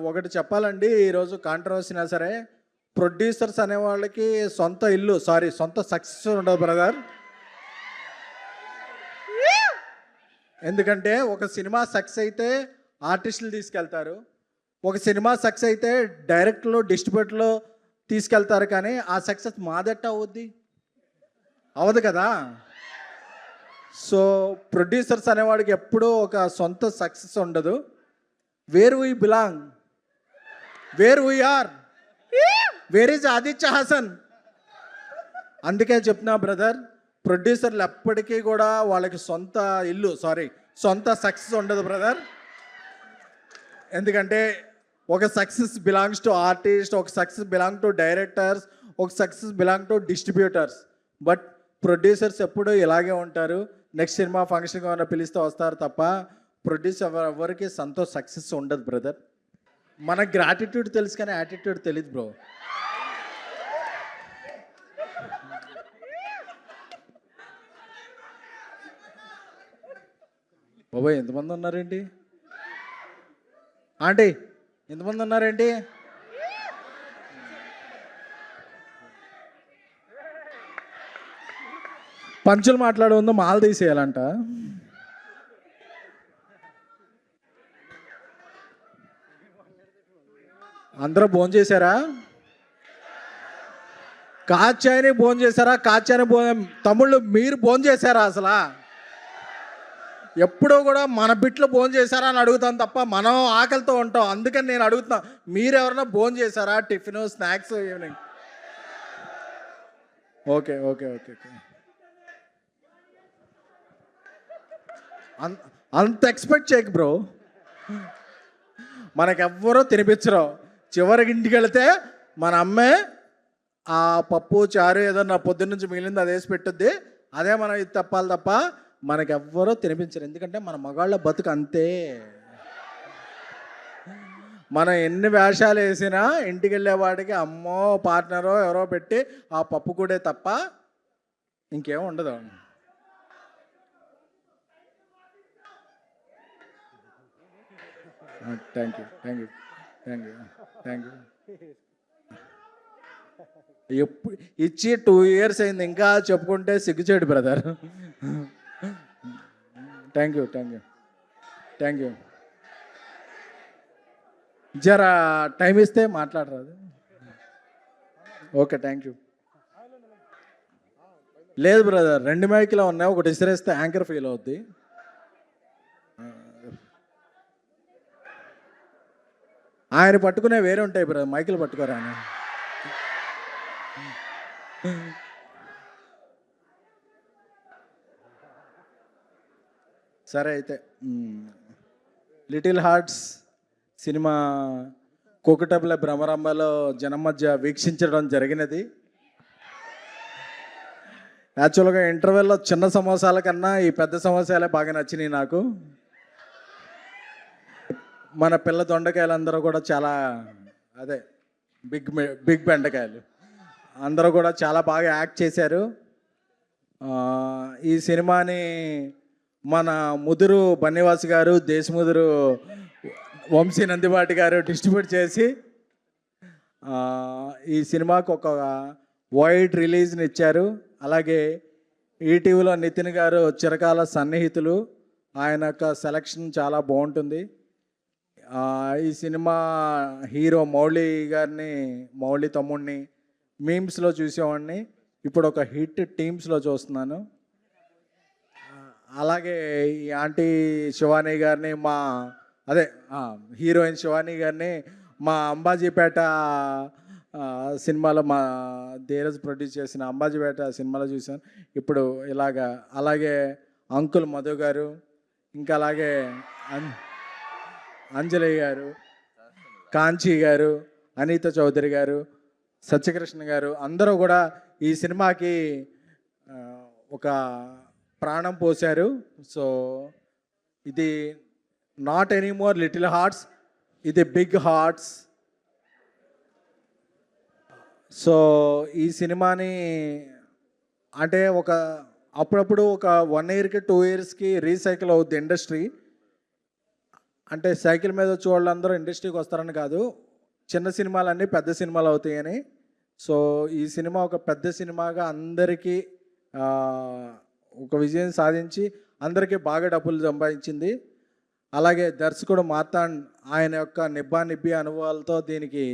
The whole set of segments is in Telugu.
ఒకటి చెప్పాలండి. ఈరోజు కాంట్రవర్సీనా సరే, ప్రొడ్యూసర్స్ అనేవాళ్ళకి సొంత ఇల్లు సొంత సక్సెస్ ఉండదు బ్రదర్. ఎందుకంటే ఒక సినిమా సక్సెస్ అయితే ఆర్టిస్టులు తీసుకెళ్తారు, ఒక సినిమా సక్సెస్ అయితే డైరెక్ట్లో డిస్ట్రిబ్యూటర్లో తీసుకెళ్తారు. కానీ ఆ సక్సెస్ మాదట్ట అవుద్ది, అవదు కదా. సో ప్రొడ్యూసర్స్ అనేవాడికి ఎప్పుడూ ఒక సొంత సక్సెస్ ఉండదు. Where we belong, where we are, where is Aditya Hasan. అందుకే చెప్తున్నా బ్రదర్, ప్రొడ్యూసర్లు ఎప్పటికీ కూడా వాళ్ళకి సొంత ఇల్లు సొంత సక్సెస్ ఉండదు బ్రదర్. ఎందుకంటే ఒక సక్సెస్ బిలాంగ్స్ టు ఆర్టిస్ట్, ఒక సక్సెస్ బిలాంగ్ టు డైరెక్టర్స్, ఒక success belong to distributors. But producers ఎప్పుడూ ఇలాగే ఉంటారు. నెక్స్ట్ సినిమా ఫంక్షన్కి ఏమైనా పిలిస్తే వస్తారు తప్ప ప్రొడ్యూసర్ ఎవరికి సొంత సక్సెస్ ఉండదు బ్రదర్. మన గ్రాటిట్యూడ్ తెలుసు కానీ యాటిట్యూడ్ తెలియదు బ్రో. బాబాయ్ ఎంతమంది ఉన్నారేంటి ఆంటీ, ఎంతమంది ఉన్నారేంటి? పంచులు మాట్లాడే ఉందో మాల తీసేయాలంట. అందరూ భోజనం చేశారా? కాచాయని భోజనం చేశారా? తమ్ముళ్ళు మీరు భోజనం చేశారా? అసలు ఎప్పుడూ కూడా మన బిట్లు భోజనం చేశారా అని అడుగుతాను తప్ప మనం ఆకలితో ఉంటాం. అందుకని నేను అడుగుతున్నా, మీరు ఎవరైనా భోజనం చేశారా? Tiffin, snacks, evening? Okay okay okay okay అంత ఎక్స్పెక్ట్ చేయకు బ్రో. మనకెవ్వరూ తినిపించరు. చివరికి ఇంటికి వెళితే మన అమ్మే ఆ పప్పు చారు ఏదన్నా పొద్దున్న నుంచి మిగిలింది అది వేసి పెట్టుద్ది, అదే మనం ఇది తప్పాలి తప్ప మనకెవ్వరూ తినిపించరు. ఎందుకంటే మన మగాళ్ళ బతుకు అంతే. మనం ఎన్ని వేషాలు వేసినా ఇంటికి వెళ్ళేవాడికి అమ్మో పార్ట్నరో ఎవరో పెట్టి ఆ పప్పు కూడే తప్ప ఇంకేం ఉండదు. Thank you thank you thank you thank you. ఎప్పుడు ఇచ్చి 2 years అయింది, ఇంకా చెప్పుకుంటే సిగ్గుచేడు brother. Thank you thank you thank you. జరా టైం ఇస్తే మాట్లాడరాదు. Okay thank you. లేదు బ్రదర్, 2 మైకులు ఉన్నాయి, ఒకటి ఇసిరేస్తే యాంకర్ ఫీల్ అవుద్ది. ఆయన పట్టుకునే వేరే ఉంటాయి బ్రదర్, మైకులు పట్టుకోరా ఆయన. సరే అయితే లిటిల్ హార్ట్స్ సినిమా కోకటబుల భ్రమరంభలో జనం మధ్య వీక్షించడం జరిగినది. యాక్చువల్గా ఇంటర్వెల్లో చిన్న సమోసాల కన్నా ఈ పెద్ద సమోసాలే బాగా నచ్చినాయి నాకు. మన పిల్ల దొండకాయలు కూడా చాలా బిగ్ బెండకాయలు అందరూ కూడా చాలా బాగా యాక్ట్ చేశారు. ఈ సినిమాని మన ముదురు బన్నివాస్ గారు, దేశముదురు వంశీ నందిబాటి గారు డిస్ట్రిబ్యూట్ చేసి ఈ సినిమాకు ఒక వైడ్ రిలీజ్ని ఇచ్చారు. అలాగే ఈటీవీలో నితిన్ గారు చిరకాల సన్నిహితులు, ఆయన యొక్క సెలక్షన్ చాలా బాగుంటుంది. ఈ సినిమా హీరో మౌళి తమ్ముడిని మీమ్స్లో చూసేవాడిని, ఇప్పుడు ఒక హిట్ టీమ్స్లో చూస్తున్నాను. అలాగే ఈ ఆంటీ శివాని గారిని హీరోయిన్ శివాని గారిని మా అంబాజీపేట సినిమాలో మా ధీరజ్ ప్రొడ్యూస్ చేసిన అంబాజీపేట సినిమాలో చూశాను. ఇప్పుడు అలాగే అంకుల్ మధు గారు, ఇంకా అలాగే అంజలి గారు, కాంచీ గారు, అనిత చౌదరి గారు, సత్యకృష్ణ గారు అందరూ కూడా ఈ సినిమాకి ఒక ప్రాణం పోశారు. సో ఇది నాట్ ఎనీమోర్ లిటిల్ హార్ట్స్, ఇది బిగ్ హార్ట్స్. సో ఈ సినిమాని అంటే అప్పుడప్పుడు ఒక 1 yearకి 2 yearsకి రీసైకిల్ అవుద్ది ఇండస్ట్రీ. అంటే సైకిల్ మీద వచ్చే వాళ్ళందరూ ఇండస్ట్రీకి వస్తారని కాదు, చిన్న సినిమాలన్నీ పెద్ద సినిమాలు అవుతాయని. సో ఈ సినిమా ఒక పెద్ద సినిమాగా అందరికీ ఒక విజయం సాధించి అందరికీ బాగా డబ్బులు సంపాదించింది. అలాగే దర్శకుడు మార్తాండ్ ఆయన యొక్క నిబ్బి అనుభవాలతో దీనికి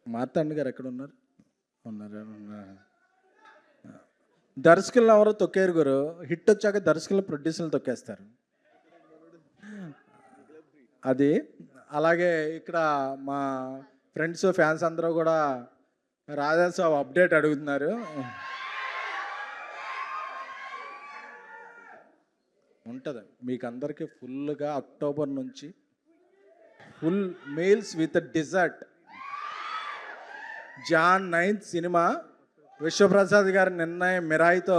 మార్తాండ్ గారు ఎక్కడ ఉన్నారు? దర్శకులను ఎవరో తొక్కేరు గురు. హిట్ వచ్చాక దర్శకులు ప్రొడ్యూసర్లు తొక్కేస్తారు. అది అలాగే ఇక్కడ మా ఫ్రెండ్స్ ఫ్యాన్స్ అందరూ కూడా రాజాసాబ్ అప్డేట్ అడుగుతున్నారు. ఉంటుంది మీకు అందరికీ ఫుల్గా అక్టోబర్ నుంచి ఫుల్ మీల్స్ విత్ డిజర్ట్. జాన్ 9th సినిమా విశ్వప్రసాద్ గారు నిన్న మిరాయితో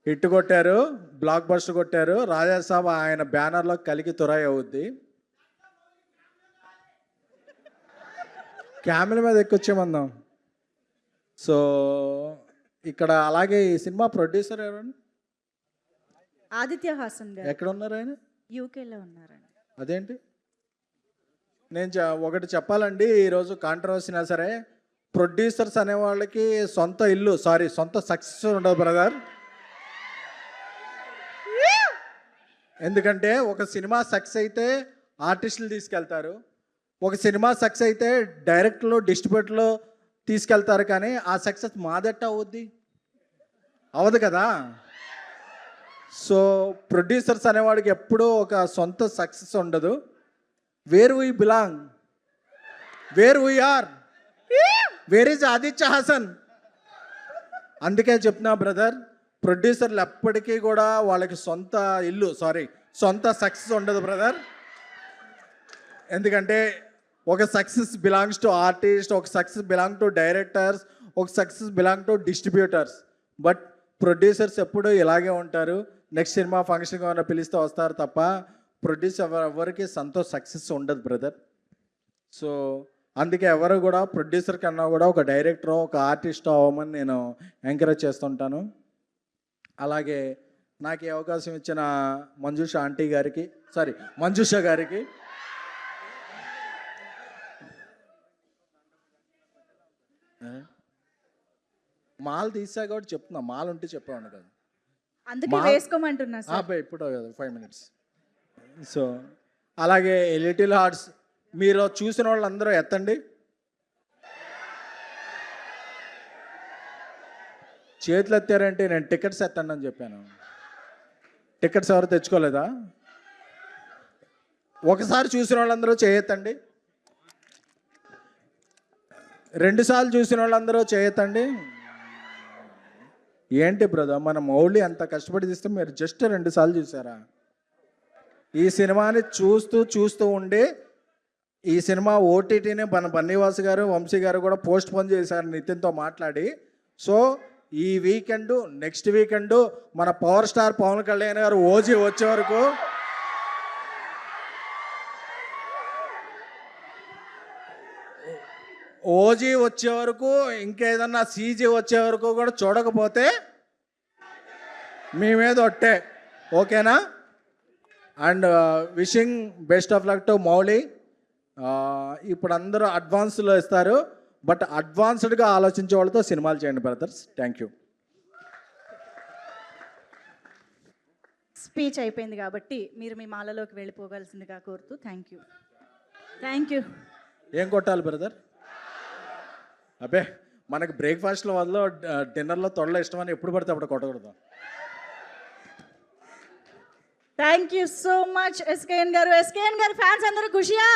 హిట్ కొట్టారు, బ్లాక్ బస్టర్ కొట్టారు. రాజాసాబ్ ఆయన బ్యానర్లో కలికి తురాయి అవుద్ది. క్యామెల మీద ఎక్కొచ్చేమందాం. సో ఇక్కడ అలాగే ఈ సినిమా ప్రొడ్యూసర్ ఎవరండి? ఆదిత్య హాసన్ గారు. ఎక్కడ ఉన్నారు ఆయన? యూకేలో ఉన్నారండి. అదేంటి? నేను ఒకటి చెప్పాలండి, ఈరోజు కాంట్రవర్సీనా సరే, ప్రొడ్యూసర్స్ అనే వాళ్ళకి సొంత ఇల్లు సొంత సక్సెస్ ఉండదు బ్రదర్. ఎందుకంటే ఒక సినిమా సక్సెస్ అయితే ఆర్టిస్టులు తీసుకెళ్తారు, ఒక సినిమా సక్సెస్ అయితే డైరెక్ట్లో డిస్ట్రిబ్యూటర్లో తీసుకెళ్తారు, కానీ ఆ సక్సెస్ మాదట్ట అవుద్ది అవదు కదా. సో ప్రొడ్యూసర్స్ అనేవాడికి ఎప్పుడూ ఒక సొంత సక్సెస్ ఉండదు. Where we belong, where we are, where is Aditya Hasan. అందుకే చెప్తున్నా బ్రదర్, ప్రొడ్యూసర్లు ఎప్పటికీ కూడా వాళ్ళకి సొంత ఇల్లు సొంత సక్సెస్ ఉండదు బ్రదర్. ఎందుకంటే ఒక సక్సెస్ బిలాంగ్స్ టు ఆర్టిస్ట్, ఒక సక్సెస్ బిలాంగ్ టు డైరెక్టర్స్, ఒక success belong to distributors. But producers ఎప్పుడూ ఇలాగే ఉంటారు. నెక్స్ట్ సినిమా ఫంక్షన్కి ఏమైనా పిలిస్తే వస్తారు తప్ప ప్రొడ్యూసర్ ఎవరికి సొంత సక్సెస్ ఉండదు బ్రదర్. సో అందుకే ఎవరు కూడా ప్రొడ్యూసర్ కన్నా కూడా ఒక డైరెక్టర్, ఒక ఆర్టిస్ట్ అవ్వమని నేను ఎంకరేజ్ చేస్తుంటాను. అలాగే నాకు ఈ అవకాశం ఇచ్చిన మంజుష గారికి మాల్ తీసా కాబట్టి చెప్తున్నా, మాల్ ఉంటే చెప్పేవాడు కదా, అందుకే వేసుకోమంటున్నా సార్. ఇప్పుడు 5 minutes. సో అలాగే లిటిల్ హార్ట్స్ మీరు చూసిన వాళ్ళందరూ ఎత్తండి. చేతులు ఎత్తారంటే నేను టికెట్స్ ఎత్తండి అని చెప్పాను. టికెట్స్ ఎవరు తెచ్చుకోలేదా? ఒకసారి చూసిన వాళ్ళందరూ చేయెత్తండి. 2 సార్లు చూసిన వాళ్ళందరూ చేయెత్తండి. ఏంటి బ్రదర్, మన మౌళి అంత కష్టపడి తీస్తే మీరు జస్ట్ 2 సార్లు చూసారా? ఈ సినిమాని చూస్తూ ఉండి ఈ సినిమా ఓటీటీని మన బన్నీవాసు గారు, వంశీ గారు కూడా పోస్ట్ పోన్ చేశారు నితిన్తో మాట్లాడి. సో ఈ వీకెండ్, నెక్స్ట్ వీకెండ్ మన పవర్ స్టార్ పవన్ కళ్యాణ్ గారు ఓజీ వచ్చే వరకు ఇంకేదన్నా సీజీ వచ్చే వరకు కూడా చూడకపోతే మీ మీద ఒట్టే. ఓకేనా? And wishing best of luck to Mouli. ఇప్పుడు అందరూ అడ్వాన్స్లో ఇస్తారు, బట్ అడ్వాన్స్డ్గా ఆలోచించే వాళ్ళతో సినిమాలు చేయండి బ్రదర్స్. Thank you. స్పీచ్ అయిపోయింది కాబట్టి మీరు మీ మాలలోకి వెళ్ళిపోగలసిందిగా కోరుతూ థ్యాంక్ యూ. ఏం కొట్టాలి బ్రదర్? అబ్బే మనకి బ్రేక్ఫాస్ట్లో వల్ల డిన్నర్లో తొడలో ఇష్టమని ఎప్పుడు పడితే అప్పుడు కొట్టకూడదు. Thank you so much SKN గారు. ఫ్యాన్స్ అందరూ ఖుషియా?